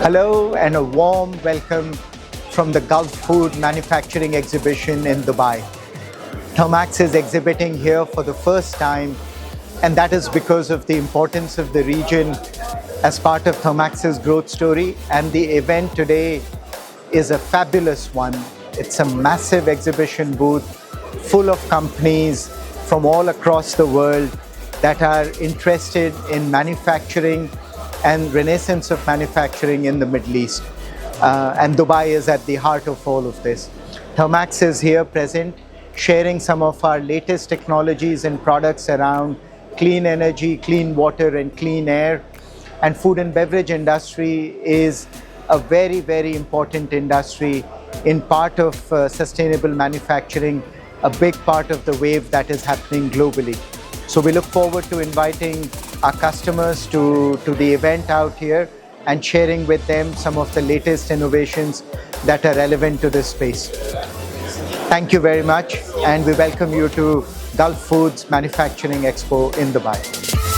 Hello and a warm welcome from the Gulfood Manufacturing Exhibition in Dubai. Thermax is exhibiting here for the first time, and that is because of the importance of the region as part of Thermax's growth story. And the event today is a fabulous one. It's a massive exhibition booth full of companies from all across the world that are interested in manufacturing and renaissance of manufacturing in the Middle East. And Dubai is at the heart of all of this. Thermax is here present, sharing some of our latest technologies and products around clean energy, clean water and clean air. And food and beverage industry is a very, very important industry in part of sustainable manufacturing, a big part of the wave that is happening globally. So we look forward to inviting our customers to the event out here and sharing with them some of the latest innovations that are relevant to this space. Thank you very much, and we welcome you to Gulfood's Manufacturing Expo in Dubai.